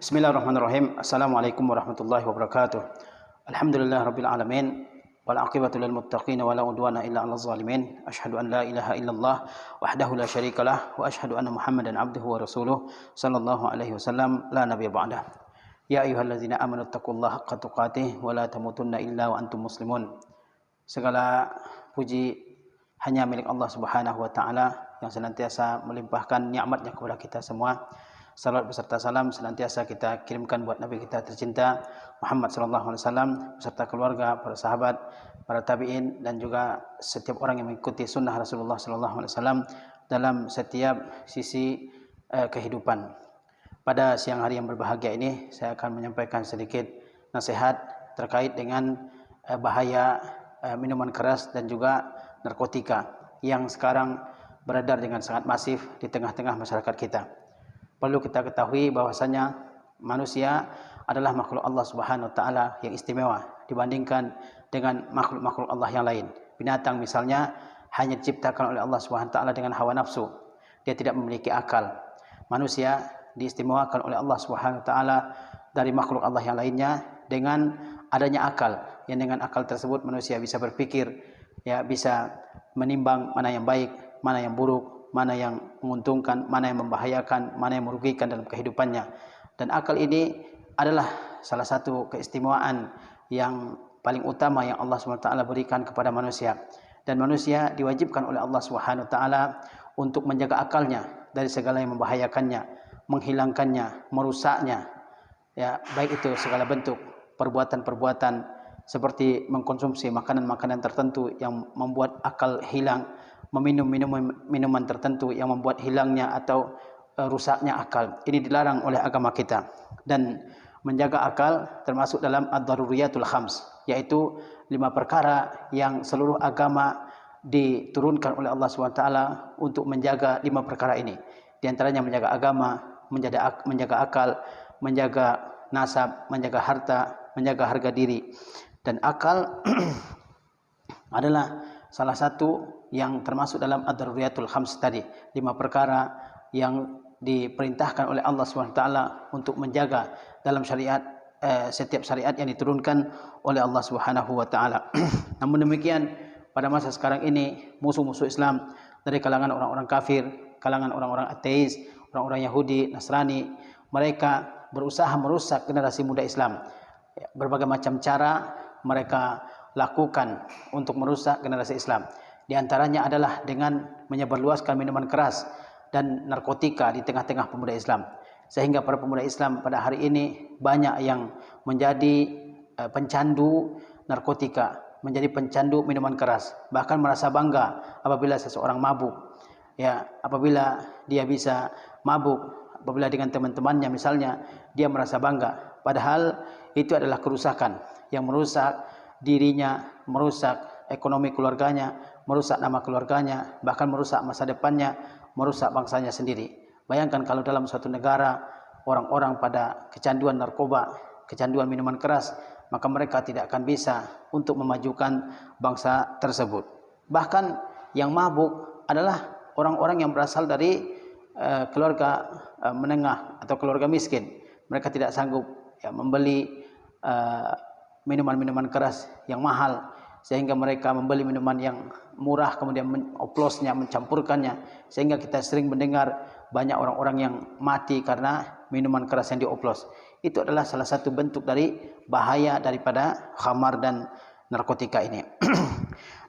Bismillahirrahmanirrahim. Assalamualaikum warahmatullahi wabarakatuh. Alhamdulillah rabbil alamin wal aqibatu lil muttaqin wa la udwana illa 'alal zalimin. Asyhadu an la ilaha illallah wahdahu la syarikalah wa asyhadu anna Muhammadan abduhu wa rasuluh sallallahu alaihi wasallam la nabiyya ba'dah. Ya ayyuhalladzina amanu taqullaha haqqa tuqatih wa la tamutunna illa wa antum muslimun. Segala puji hanya milik Allah Subhanahu wa taala yang senantiasa melimpahkan nikmatnya kepada kita semua. Salat beserta salam senantiasa kita kirimkan buat Nabi kita tercinta Muhammad sallallahu alaihi wasallam beserta keluarga, para sahabat, para tabi'in dan juga setiap orang yang mengikuti sunnah Rasulullah sallallahu alaihi wasallam dalam setiap sisi kehidupan. Pada siang hari yang berbahagia ini saya akan menyampaikan sedikit nasihat terkait dengan bahaya minuman keras dan juga narkotika yang sekarang beredar dengan sangat masif di tengah-tengah masyarakat kita. Perlu kita ketahui bahwasanya manusia adalah makhluk Allah Subhanahu wa taala yang istimewa dibandingkan dengan makhluk-makhluk Allah yang lain. Binatang misalnya hanya diciptakan oleh Allah Subhanahu wa taala dengan hawa nafsu. Dia tidak memiliki akal. Manusia diistimewakan oleh Allah Subhanahu wa taala dari makhluk Allah yang lainnya dengan adanya akal. Yang dengan akal tersebut manusia bisa berpikir, ya, bisa menimbang mana yang baik, mana yang buruk, mana yang menguntungkan, mana yang membahayakan, mana yang merugikan dalam kehidupannya. Dan akal ini adalah salah satu keistimewaan yang paling utama yang Allah SWT berikan kepada manusia. Dan manusia diwajibkan oleh Allah SWT untuk menjaga akalnya dari segala yang membahayakannya, menghilangkannya, merusaknya. Ya, baik itu segala bentuk perbuatan-perbuatan seperti mengkonsumsi makanan-makanan tertentu yang membuat akal hilang, meminum minuman tertentu yang membuat hilangnya atau rusaknya akal. Ini dilarang oleh agama kita. Dan menjaga akal termasuk dalam ad-daruriyatul khams, yaitu 5 perkara yang seluruh agama diturunkan oleh Allah SWT untuk menjaga 5 perkara ini. Di antaranya menjaga agama, menjaga akal, menjaga nasab, menjaga harta, menjaga harga diri. Dan akal adalah salah satu yang termasuk dalam ad-daruriyatul khams tadi, 5 perkara yang diperintahkan oleh Allah SWT untuk menjaga dalam syariat, setiap syariat yang diturunkan oleh Allah Subhanahu wa taala. Namun demikian, pada masa sekarang ini musuh-musuh Islam dari kalangan orang-orang kafir, kalangan orang-orang ateis, orang-orang Yahudi, Nasrani, mereka berusaha merusak generasi muda Islam. Berbagai macam cara mereka lakukan untuk merusak generasi Islam. Di antaranya adalah dengan menyebarluaskan minuman keras dan narkotika di tengah-tengah pemuda Islam. Sehingga para pemuda Islam pada hari ini banyak yang menjadi pencandu narkotika, menjadi pencandu minuman keras. Bahkan merasa bangga apabila seseorang mabuk. Ya, apabila dia bisa mabuk, apabila dengan teman-temannya misalnya, dia merasa bangga. Padahal itu adalah kerusakan yang merusak dirinya, merusak ekonomi keluarganya, merusak nama keluarganya, bahkan merusak masa depannya, merusak bangsanya sendiri. Bayangkan kalau dalam suatu negara orang-orang pada kecanduan narkoba, kecanduan minuman keras, maka mereka tidak akan bisa untuk memajukan bangsa tersebut. Bahkan yang mabuk adalah orang-orang yang berasal dari keluarga menengah atau keluarga miskin. Mereka tidak sanggup membeli minuman-minuman keras yang mahal, sehingga mereka membeli minuman yang murah kemudian mengoplosnya, mencampurkannya, sehingga kita sering mendengar banyak orang-orang yang mati karena minuman keras yang dioplos. Itu adalah salah satu bentuk dari bahaya daripada khamar dan narkotika ini.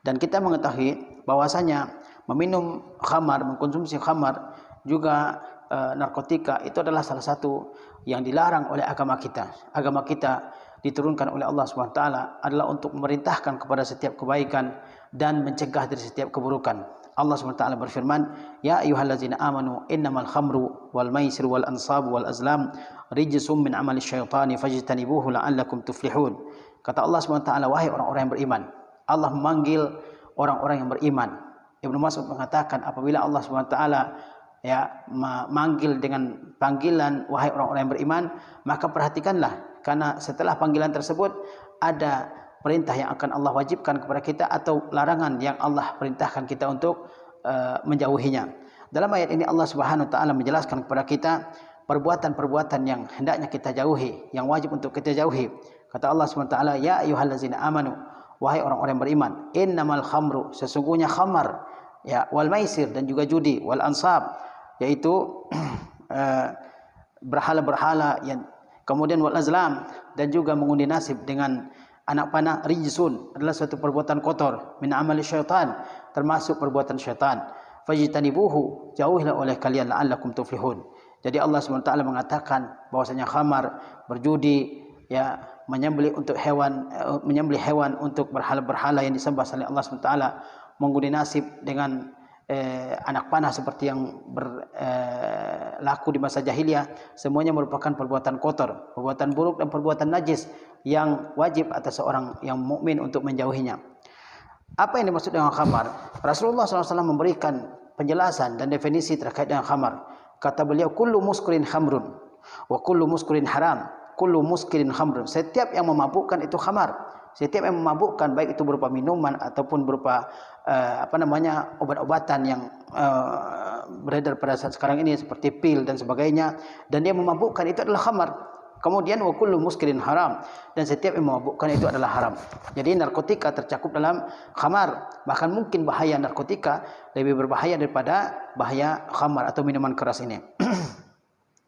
Dan kita mengetahui bahwasanya meminum khamar, mengkonsumsi khamar juga narkotika itu adalah salah satu yang dilarang oleh agama kita. Agama kita diturunkan oleh Allah SWT adalah untuk memerintahkan kepada setiap kebaikan dan mencegah dari setiap keburukan. Allah SWT berfirman, Ya ayyuhallazina amanu innamal khamru wal maisir wal ansab wal azlam rijsum min amali syaitani fajtanibuhu la'allakum tuflihun. Kata Allah SWT, wahai orang-orang yang beriman. Allah memanggil orang-orang yang beriman. Ibnu Mas'ud mengatakan apabila Allah SWT memanggil dengan panggilan wahai orang-orang yang beriman, maka perhatikanlah, karena setelah panggilan tersebut ada perintah yang akan Allah wajibkan kepada kita atau larangan yang Allah perintahkan kita untuk menjauhinya. Dalam ayat ini Allah Subhanahu wa taala menjelaskan kepada kita perbuatan-perbuatan yang hendaknya kita jauhi, yang wajib untuk kita jauhi. Kata Allah SWT, ya ayyuhallazina amanu, wahai orang-orang yang beriman, innamal khamru, sesungguhnya khamar, ya, wal maisir, dan juga judi, wal ansab, yaitu berhala-berhala, yang kemudian wal azlam, dan juga mengundi nasib dengan anak panah, rijsun, adalah suatu perbuatan kotor, min amali syaitan, termasuk perbuatan syaitan. Fajtanibuhu, jauhilah oleh kalian, la'allakum tuflihun. Jadi Allah SWT mengatakan bahwasanya khamar, berjudi, ya, menyembelih hewan untuk berhala-berhala yang disembah oleh Allah SWT, mengundi nasib dengan anak panah seperti yang berlaku di masa jahiliyah, semuanya merupakan perbuatan kotor, perbuatan buruk dan perbuatan najis yang wajib atas seorang yang mukmin untuk menjauhinya. Apa yang dimaksud dengan khamar? Rasulullah SAW memberikan penjelasan dan definisi terkait dengan khamar. Kata beliau, kullu muskirin khamrun wa kullu muskirin haram, kullu muskirin khamrun. Setiap yang memabukkan itu khamar. Setiap yang memabukkan, baik itu berupa minuman ataupun berupa obat-obatan yang beredar pada saat sekarang ini seperti pil dan sebagainya, dan dia memabukkan, itu adalah khamar. Kemudian wa kullu muskirin haram, dan setiap yang memabukkan itu adalah haram. Jadi narkotika tercakup dalam khamar. Bahkan mungkin bahaya narkotika lebih berbahaya daripada bahaya khamar atau minuman keras ini.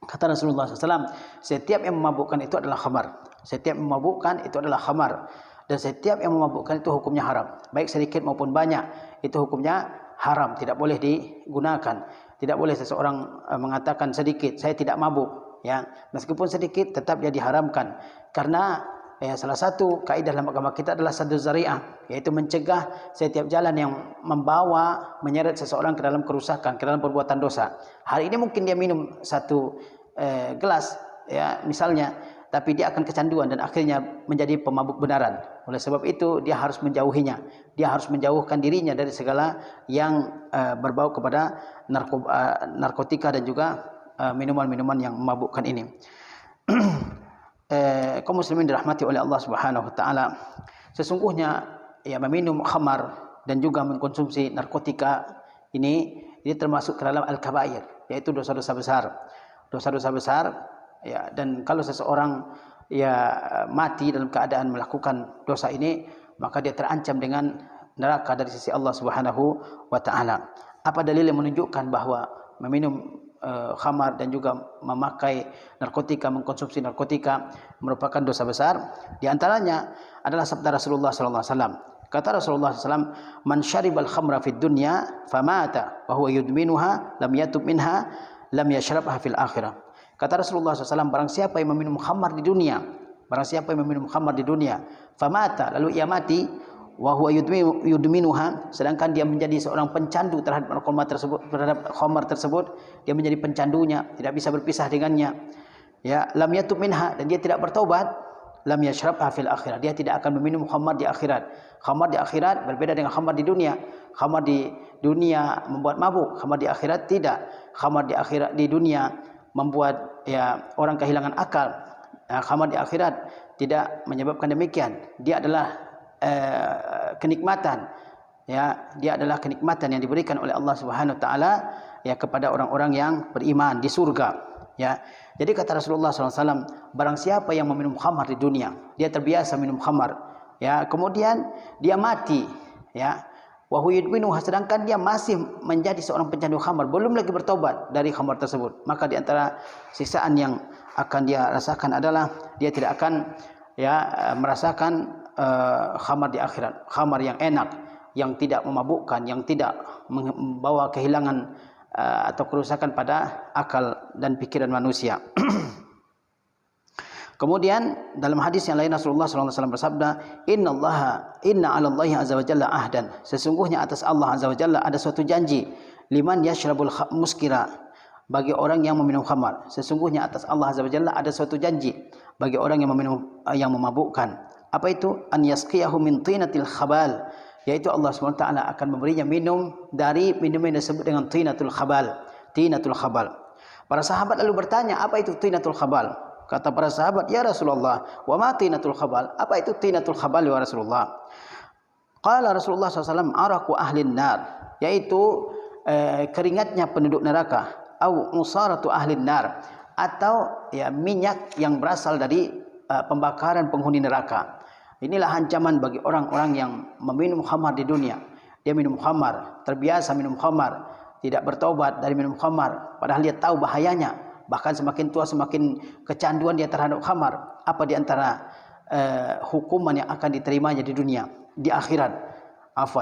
Kata Rasulullah SAW, setiap yang memabukkan itu adalah khamar. Setiap yang memabukkan itu adalah khamar. Dan setiap yang memabukkan itu hukumnya haram. Baik sedikit maupun banyak, itu hukumnya haram. Tidak boleh digunakan. Tidak boleh seseorang mengatakan sedikit, saya tidak mabuk. Ya, meskipun sedikit tetap dia diharamkan. Karena salah satu kaidah dalam agama kita adalah saddu zari'ah, yaitu mencegah setiap jalan yang menyeret seseorang ke dalam kerusakan, ke dalam perbuatan dosa. Hari ini mungkin dia minum satu gelas, ya, misalnya, tapi dia akan kecanduan dan akhirnya menjadi pemabuk benaran. Oleh sebab itu dia harus menjauhinya. Dia harus menjauhkan dirinya dari segala yang berbau kepada narkotika dan juga minuman-minuman yang memabukkan ini. Kaum muslimin dirahmati oleh Allah Subhanahu wa taala, sesungguhnya ya meminum khamar dan juga mengkonsumsi narkotika ini termasuk ke dalam al-kabair, yaitu dosa-dosa besar. Dosa-dosa besar, ya, dan kalau seseorang ya mati dalam keadaan melakukan dosa ini, maka dia terancam dengan neraka dari sisi Allah Subhanahu wa taala. Apa dalil yang menunjukkan bahwa meminum khamar dan juga memakai narkotika, mengkonsumsi narkotika merupakan dosa besar? Di antaranya adalah sabda Rasulullah sallallahu alaihi wasallam. Kata Rasulullah SAW, man syaribal khamra fid dunya famata wa huwa yudminuha lam yatub minha lam yashrabha fil akhirah. Kata Rasulullah SAW, barang siapa yang meminum khamar di dunia, barang siapa yang meminum khamar di dunia, famata, lalu ia mati, wa huwa yudminuha, sedangkan dia menjadi seorang pencandu terhadap khamar tersebut, dia menjadi pencandunya, tidak bisa berpisah dengannya, ya, lam yatub minha, dan dia tidak bertaubat, lam yashrabha fil akhirah, dia tidak akan meminum khamar di akhirat. Khamar di akhirat berbeda dengan khamar di dunia. Khamar di dunia membuat mabuk, khamar di akhirat tidak. Khamar di akhirat di dunia membuat ya orang kehilangan akal. Khamar di akhirat tidak menyebabkan demikian. Dia adalah kenikmatan, ya, dia adalah kenikmatan yang diberikan oleh Allah Subhanahu wa taala ya kepada orang-orang yang beriman di surga, ya. Jadi kata Rasulullah SAW, barang siapa yang meminum khamar di dunia, dia terbiasa minum khamar, ya, kemudian dia mati, ya, wa huwa yudminuha, sedangkan dia masih menjadi seorang pencandu khamar, belum lagi bertobat dari khamar tersebut, maka di antara siksaan yang akan dia rasakan adalah dia tidak akan ya merasakan khamar di akhirat, khamar yang enak, yang tidak memabukkan, yang tidak membawa kehilangan atau kerusakan pada akal dan pikiran manusia. Kemudian dalam hadis yang lain Rasulullah SAW bersabda, inna 'ala Allahi azza wa jalla ahdan, sesungguhnya atas Allah azza wa jalla ada suatu janji, liman yashrabul muskira, bagi orang yang meminum khamar. Sesungguhnya atas Allah azza wa jalla ada suatu janji bagi orang yang meminum yang memabukkan. Apa itu? An yasqiyahu min tinatil khabal, yaitu Allah SWT akan memberinya minum dari minuman yang disebut dengan tinatul khabal. Tinatul khabal. Para sahabat lalu bertanya, apa itu tinatul khabal? Kata para sahabat, ya Rasulullah, wa ma tinatul khabal? Apa itu tinatul khabal ya Rasulullah? Qala Rasulullah SAW, araku ahlin nar, yaitu keringatnya penduduk neraka, au musaratu ahlin nar, atau ya minyak yang berasal dari pembakaran penghuni neraka. Inilah ancaman bagi orang-orang yang meminum khamar di dunia. Dia minum khamar, terbiasa minum khamar, tidak bertobat dari minum khamar, padahal dia tahu bahayanya. Bahkan semakin tua semakin kecanduan dia terhadap khamar. Apa di antara hukuman yang akan diterimanya di dunia, di akhirat?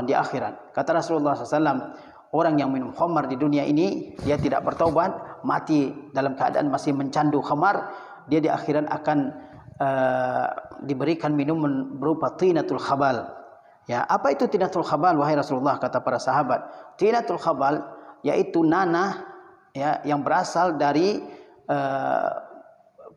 Di akhirat. Kata Rasulullah SAW, orang yang minum khamar di dunia ini, dia tidak bertaubat, mati dalam keadaan masih mencandu khamar, dia di akhirat akan diberikan minuman berupa tinatul khabal. Ya, apa itu tinatul khabal wahai Rasulullah? Kata para sahabat, tinatul khabal yaitu nanah ya yang berasal dari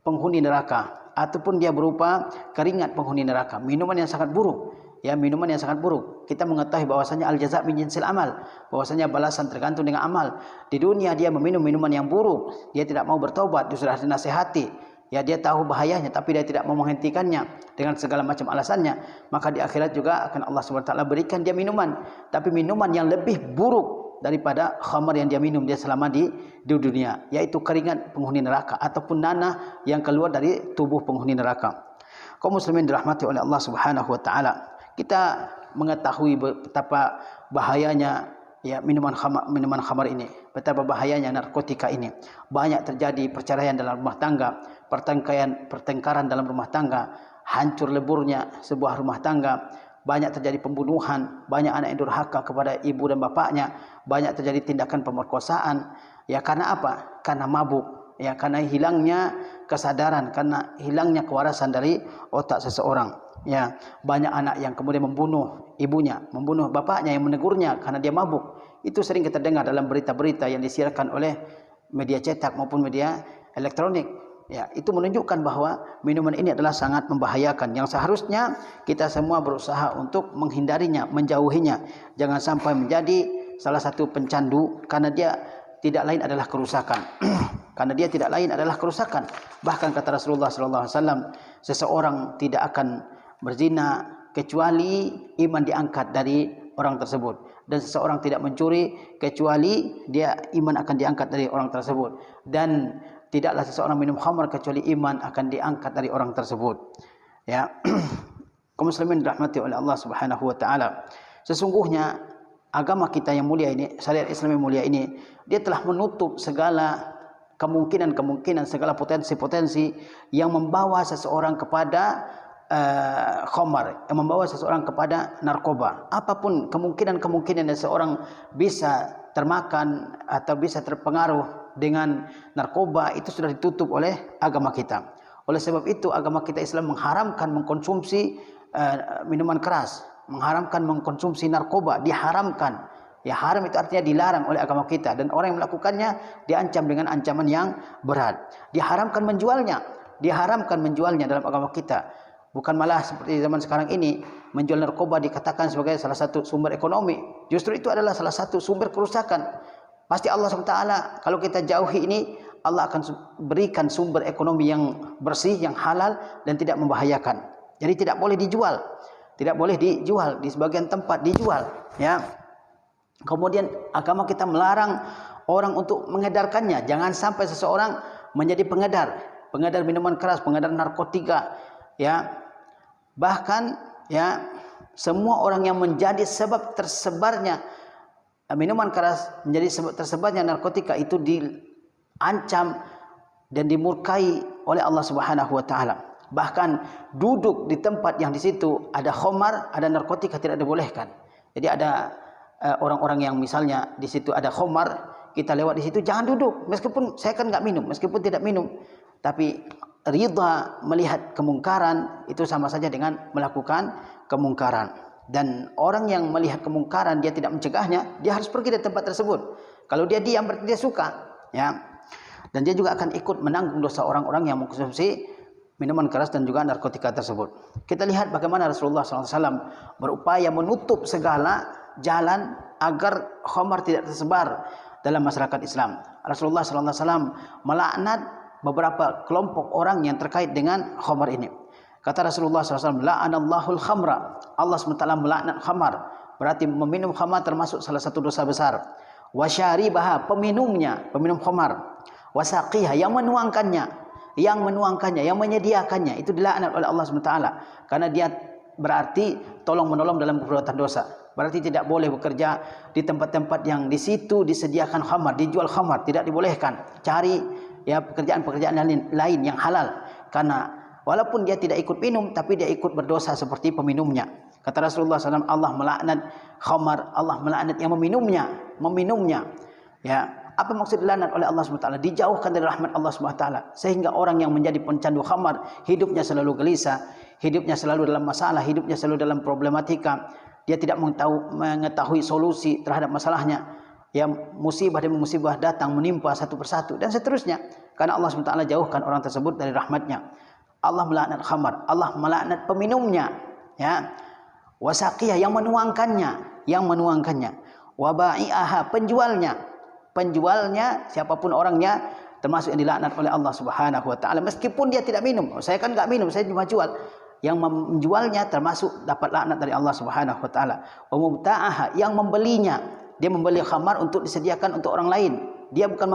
penghuni neraka, ataupun dia berupa keringat penghuni neraka. Minuman yang sangat buruk. Ya, minuman yang sangat buruk. Kita mengetahui bahwasanya al-jaza' min jinsil amal, bahwasanya balasan tergantung dengan amal. Di dunia dia meminum minuman yang buruk, dia tidak mau bertobat, dia sudah dinasihati. Ya, dia tahu bahayanya tapi dia tidak mau menghentikannya dengan segala macam alasannya. Maka di akhirat juga akan Allah SWT berikan dia minuman, tapi minuman yang lebih buruk daripada khamar yang dia minum dia selama di dunia, yaitu keringat penghuni neraka ataupun nanah yang keluar dari tubuh penghuni neraka. Kaum muslimin dirahmati oleh Allah Subhanahu wa taala. Kita mengetahui betapa bahayanya ya minuman khamar ini, betapa bahayanya narkotika ini. Banyak terjadi perceraian dalam rumah tangga, pertengkaran dalam rumah tangga, hancur leburnya sebuah rumah tangga. Banyak terjadi pembunuhan, banyak anak yang durhaka kepada ibu dan bapaknya, banyak terjadi tindakan pemerkosaan. Ya, karena apa? Karena mabuk. Ya, karena hilangnya kesadaran, karena hilangnya kewarasan dari otak seseorang. Ya, banyak anak yang kemudian membunuh ibunya, membunuh bapaknya yang menegurnya karena dia mabuk. Itu sering kita dengar dalam berita-berita yang disiarkan oleh media cetak maupun media elektronik. Ya, itu menunjukkan bahwa minuman ini adalah sangat membahayakan, yang seharusnya kita semua berusaha untuk menghindarinya, menjauhinya. Jangan sampai menjadi salah satu pencandu, karena dia tidak lain adalah kerusakan. Karena dia tidak lain adalah kerusakan. Bahkan kata Rasulullah SAW, seseorang tidak akan berzina kecuali iman diangkat dari orang tersebut, dan seseorang tidak mencuri kecuali dia iman akan diangkat dari orang tersebut, dan tidaklah seseorang minum khamar kecuali iman akan diangkat dari orang tersebut. Ya, kaum muslimin dirahmati oleh Allah Subhanahu wa taala. Sesungguhnya agama kita yang mulia ini, syariat Islam yang mulia ini, dia telah menutup segala kemungkinan, segala potensi-potensi yang membawa seseorang kepada khamar, yang membawa seseorang kepada narkoba. Apapun kemungkinan seseorang bisa termakan atau bisa terpengaruh dengan narkoba, itu sudah ditutup oleh agama kita. Oleh sebab itu agama kita Islam mengharamkan mengkonsumsi minuman keras, mengharamkan mengkonsumsi narkoba, diharamkan. Ya, haram itu artinya dilarang oleh agama kita, dan orang yang melakukannya diancam dengan ancaman yang berat. Diharamkan menjualnya dalam agama kita. Bukan malah seperti zaman sekarang ini, menjual narkoba dikatakan sebagai salah satu sumber ekonomi. Justru itu adalah salah satu sumber kerusakan. Pasti Allah SWT kalau kita jauhi ini, Allah akan berikan sumber ekonomi yang bersih, yang halal, dan tidak membahayakan. Jadi tidak boleh dijual. Tidak boleh dijual, di sebagian tempat dijual. Ya. Kemudian agama kita melarang orang untuk mengedarkannya. Jangan sampai seseorang menjadi pengedar minuman keras, pengedar narkotika. Ya. Bahkan ya, semua orang yang menjadi sebab tersebarnya minuman keras, menjadi sebab tersebarnya narkotika, itu diancam dan dimurkai oleh Allah Subhanahu wa taala. Bahkan duduk di tempat yang di situ ada khamar, ada narkotika tidak dibolehkan. Jadi ada orang-orang yang misalnya di situ ada khamar, kita lewat di situ jangan duduk, meskipun saya kan nggak minum, meskipun tidak minum, tapi ridha melihat kemungkaran itu sama saja dengan melakukan kemungkaran. Dan orang yang melihat kemungkaran dia tidak mencegahnya, dia harus pergi dari tempat tersebut. Kalau dia diam berarti dia suka, ya. Dan dia juga akan ikut menanggung dosa orang-orang yang mengkonsumsi minuman keras dan juga narkotika tersebut. Kita lihat bagaimana Rasulullah SAW berupaya menutup segala jalan agar khamar tidak tersebar dalam masyarakat Islam. Rasulullah SAW melaknat beberapa kelompok orang yang terkait dengan khamar ini. Kata Rasulullah SAW, la'anallahul khamra. Allah SWT melaknat khamar. Berarti meminum khamar termasuk salah satu dosa besar. Wasyaribaha, peminum khamar. wasaqiha, yang menuangkannya, yang menyediakannya, itu dilaknat oleh Allah SWT. Karena dia berarti tolong menolong dalam perbuatan dosa. Berarti tidak boleh bekerja di tempat-tempat yang di situ disediakan khamar, dijual khamar, tidak dibolehkan. Cari ya pekerjaan-pekerjaan lain yang halal. Karena walaupun dia tidak ikut minum, tapi dia ikut berdosa seperti peminumnya. Kata Rasulullah SAW, Allah melaknat khamar, Allah melaknat yang meminumnya. Ya, apa maksud dilaknat oleh Allah SWT? Dijauhkan dari rahmat Allah SWT. Sehingga orang yang menjadi pencandu khamar, hidupnya selalu gelisah, hidupnya selalu dalam masalah, hidupnya selalu dalam problematika. Dia tidak mengetahui solusi terhadap masalahnya. Ya, musibah demi musibah datang menimpa satu persatu dan seterusnya. Karena Allah SWT jauhkan orang tersebut dari rahmatnya. Allah melaknat khamar, Allah melaknat peminumnya. Ya, wasaqiyah, yang menuangkannya, waba'i'aha, penjualnya siapapun orangnya, termasuk yang dilaknat oleh Allah Subhanahu wa taala. Meskipun dia tidak minum, saya kan enggak minum, saya cuma jual. Yang menjualnya termasuk dapat laknat dari Allah Subhanahu wa taala. Wa mubta'aha, yang membelinya, dia membeli khamar untuk disediakan untuk orang lain. Dia bukan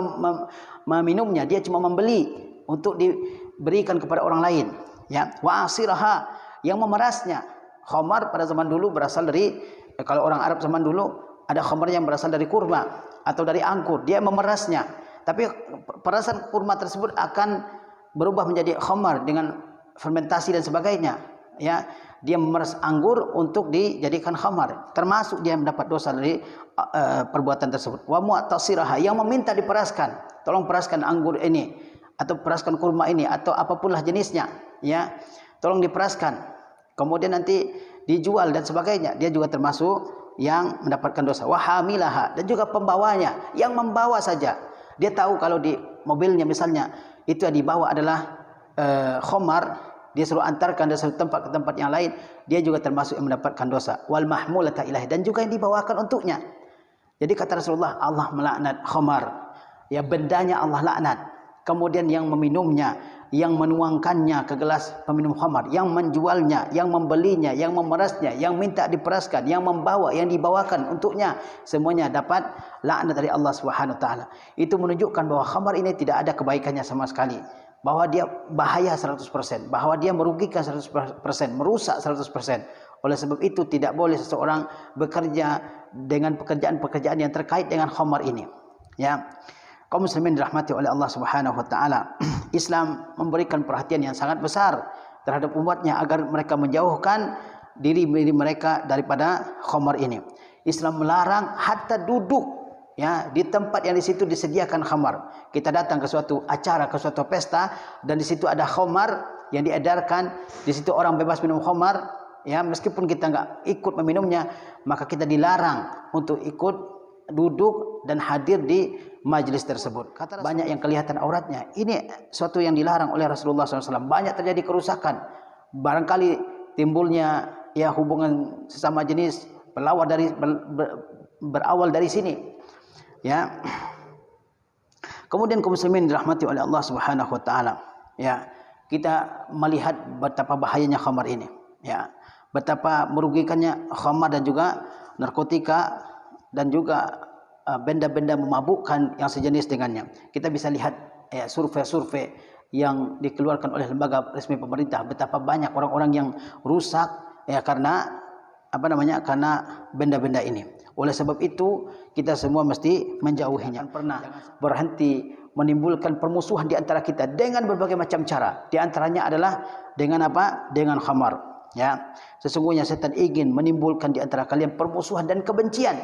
meminumnya, dia cuma membeli untuk diberikan kepada orang lain. Ya, wa asiraha, yang memerasnya. Khamar pada zaman dulu berasal dari, kalau orang Arab zaman dulu ada khamar yang berasal dari kurma atau dari anggur, dia memerasnya. Tapi perasan kurma tersebut akan berubah menjadi khamar dengan fermentasi dan sebagainya. Ya, dia memeras anggur untuk dijadikan khamar, termasuk dia mendapat dosa dari perbuatan tersebut. Wa mu'tasiraha, yang meminta diperaskan, tolong peraskan anggur ini atau peraskan kurma ini atau apapunlah jenisnya, ya, tolong diperaskan, kemudian nanti dijual dan sebagainya, dia juga termasuk yang mendapatkan dosa. Wa hamilaha, dan juga pembawanya, yang membawa saja, dia tahu kalau di mobilnya misalnya itu yang dibawa adalah khamar, dia suruh antarkan dari satu tempat ke tempat yang lain, dia juga termasuk yang mendapatkan dosa. Wal mahmulata ilaih, dan juga yang dibawakan untuknya. Jadi kata Rasulullah, Allah melaknat khamar, ya, bendanya Allah laknat. Kemudian yang meminumnya, yang menuangkannya ke gelas peminum khamar, yang menjualnya, yang membelinya, yang memerasnya, yang minta diperaskan, yang membawa, yang dibawakan untuknya, semuanya dapat laknat dari Allah Subhanahu wa taala. Itu menunjukkan bahwa khamar ini tidak ada kebaikannya sama sekali, bahwa dia bahaya 100%, bahwa dia merugikan 100%, merusak 100%. Oleh sebab itu tidak boleh seseorang bekerja dengan pekerjaan-pekerjaan yang terkait dengan khamar ini. Ya, kaum muslimin dirahmati oleh Allah Subhanahu wa taala. Islam memberikan perhatian yang sangat besar terhadap umatnya agar mereka menjauhkan diri mereka daripada khamar ini. Islam melarang hatta duduk, ya, di tempat yang di situ disediakan khamar. Kita datang ke suatu acara, ke suatu pesta, dan di situ ada khamar yang diedarkan, di situ orang bebas minum khamar, ya, meskipun kita enggak ikut meminumnya, maka kita dilarang untuk ikut duduk dan hadir di majlis tersebut. Kata banyak yang kelihatan auratnya. Ini suatu yang dilarang oleh Rasulullah SAW. Banyak terjadi kerusakan. Barangkali timbulnya ya hubungan sesama jenis berawal dari sini. Ya. Kemudian kaum muslimin dirahmati oleh Allah Subhanahu wa taala. Ya, kita melihat betapa bahayanya khamar ini. Ya, betapa merugikannya khamar dan juga narkotika dan juga benda-benda memabukkan yang sejenis dengannya. Kita bisa lihat ya, survei-survei yang dikeluarkan oleh lembaga resmi pemerintah, betapa banyak orang-orang yang rusak ya karena karena benda-benda ini. Oleh sebab itu kita semua mesti menjauhinya. Pernah berhenti menimbulkan permusuhan di antara kita dengan berbagai macam cara. Di antaranya adalah dengan apa? Dengan khamar. Ya, sesungguhnya setan ingin menimbulkan di antara kalian permusuhan dan kebencian.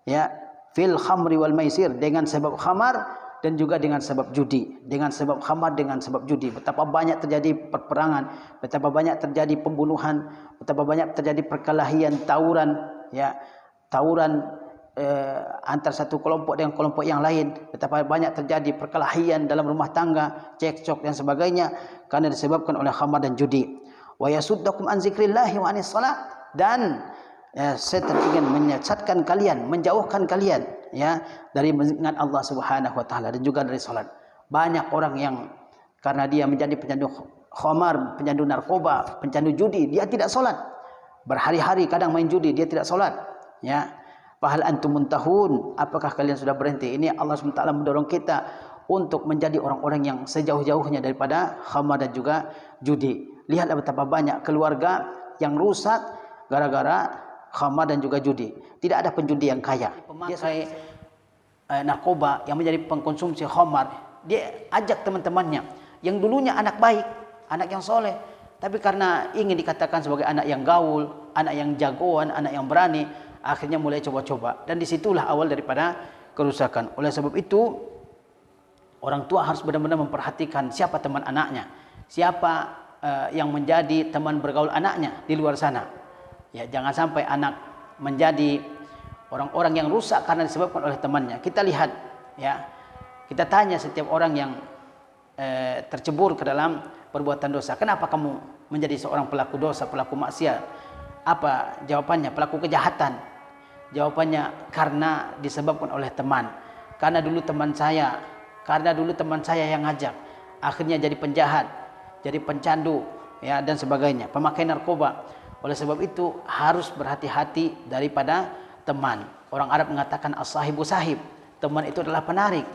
Ya, fil khamri wal maisir, dengan sebab khamar dan juga dengan sebab judi. Dengan sebab khamar, dengan sebab judi. Betapa banyak terjadi peperangan, betapa banyak terjadi pembunuhan, betapa banyak terjadi perkelahian, tawuran, ya, tawuran antar satu kelompok dengan kelompok yang lain. Betapa banyak terjadi perkelahian dalam rumah tangga, cekcok dan sebagainya karena disebabkan oleh khamar dan judi. Wa yasuddakum an zikrillahi wa anis salat, dan setan ingin menyesatkan kalian, menjauhkan kalian ya dari mengingat Allah Subhanahu wa taala dan juga dari salat. Banyak orang yang karena dia menjadi pencandu khamar, pencandu narkoba, pencandu judi, dia tidak salat. Berhari-hari kadang main judi, dia tidak salat. Ya. Fahal antum muntahun, apakah kalian sudah berhenti? Ini Allah SWT mendorong kita untuk menjadi orang-orang yang sejauh-jauhnya daripada khamar dan juga judi. Lihatlah betapa banyak keluarga yang rusak gara-gara khamar dan juga judi. Tidak ada penjudi yang kaya. Pemakai narkoba yang menjadi pengkonsumsi khamar, dia ajak teman-temannya yang dulunya anak baik, anak yang soleh, tapi karena ingin dikatakan sebagai anak yang gaul, anak yang jagoan, anak yang berani, akhirnya mulai coba-coba. Dan disitulah awal daripada kerusakan. Oleh sebab itu, orang tua harus benar-benar memperhatikan siapa teman anaknya, siapa yang menjadi teman bergaul anaknya di luar sana. Ya, jangan sampai anak menjadi orang-orang yang rusak karena disebabkan oleh temannya. Kita lihat, ya, kita tanya setiap orang yang tercebur ke dalam perbuatan dosa, kenapa kamu menjadi seorang pelaku dosa, pelaku maksiat? Apa jawabannya? Pelaku kejahatan. Jawabannya karena disebabkan oleh teman. Karena dulu teman saya yang ngajak, akhirnya jadi penjahat, jadi pencandu, ya, dan sebagainya, pemakai narkoba. Oleh sebab itu harus berhati-hati daripada teman. Orang Arab mengatakan as-sahibu sahib. Teman itu adalah penarik.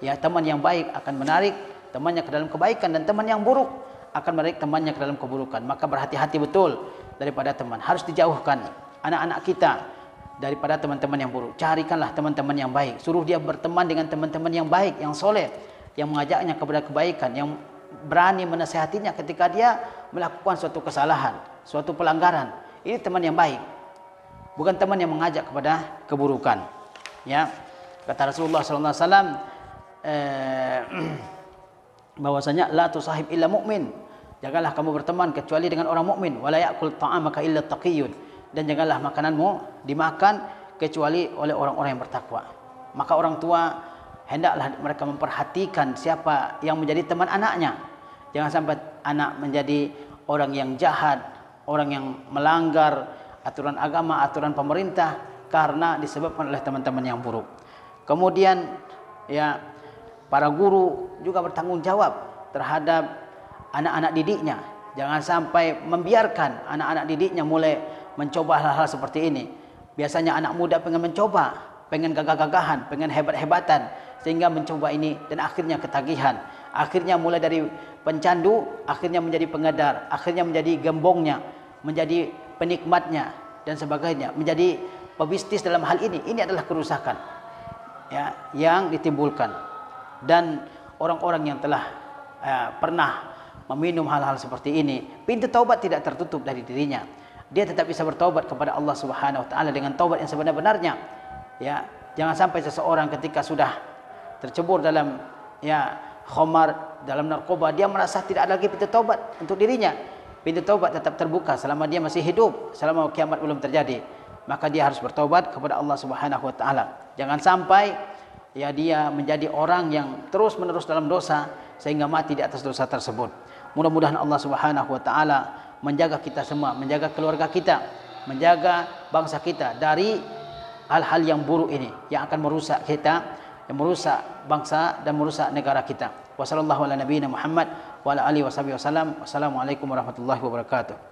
Ya, teman yang baik akan menarik temannya ke dalam kebaikan, dan teman yang buruk akan menarik temannya ke dalam keburukan. Maka berhati-hati betul daripada teman. Harus dijauhkan anak-anak kita daripada teman-teman yang buruk. Carikanlah teman-teman yang baik. Suruh dia berteman dengan teman-teman yang baik, yang soleh, yang mengajaknya kepada kebaikan, yang berani menasihatinya ketika dia melakukan suatu kesalahan, suatu pelanggaran. Ini teman yang baik, bukan teman yang mengajak kepada keburukan. Ya, kata Rasulullah SAW, bahwasanya la tusahib illa mu'min. Janganlah kamu berteman kecuali dengan orang mukmin. Wala ya'kul ta'amaka illa taqiyyun. Dan janganlah makananmu dimakan kecuali oleh orang-orang yang bertakwa. Maka orang tua hendaklah mereka memperhatikan siapa yang menjadi teman anaknya. Jangan sampai anak menjadi orang yang jahat, orang yang melanggar aturan agama, aturan pemerintah karena disebabkan oleh teman-teman yang buruk. Kemudian, ya, para guru juga bertanggung jawab terhadap anak-anak didiknya. Jangan sampai membiarkan anak-anak didiknya mulai mencoba hal-hal seperti ini. Biasanya anak muda pengen mencoba, pengen gagah-gagahan, pengen hebat-hebatan, sehingga mencoba ini dan akhirnya ketagihan. Akhirnya mulai dari pencandu, akhirnya menjadi pengedar, akhirnya menjadi gembongnya, menjadi penikmatnya dan sebagainya, menjadi pebisnis dalam hal ini. Ini adalah kerusakan, ya, yang ditimbulkan. Dan orang-orang yang telah pernah meminum hal-hal seperti ini, pintu taubat tidak tertutup dari dirinya. Dia tetap bisa bertaubat kepada Allah Subhanahu wa taala dengan taubat yang sebenar-benarnya. Ya, jangan sampai seseorang ketika sudah tercebur dalam, ya, khamar, dalam narkoba, dia merasa tidak ada lagi pintu taubat untuk dirinya. Pintu taubat tetap terbuka selama dia masih hidup, selama kiamat belum terjadi. Maka dia harus bertaubat kepada Allah Subhanahu wa taala. Jangan sampai, ya, dia menjadi orang yang terus-menerus dalam dosa sehingga mati di atas dosa tersebut. Mudah-mudahan Allah Subhanahu wa taala menjaga kita semua, menjaga keluarga kita, menjaga bangsa kita dari hal-hal yang buruk ini yang akan merusak kita, yang merusak bangsa dan merusak negara kita. Wassalamualaikum warahmatullahi wabarakatuh.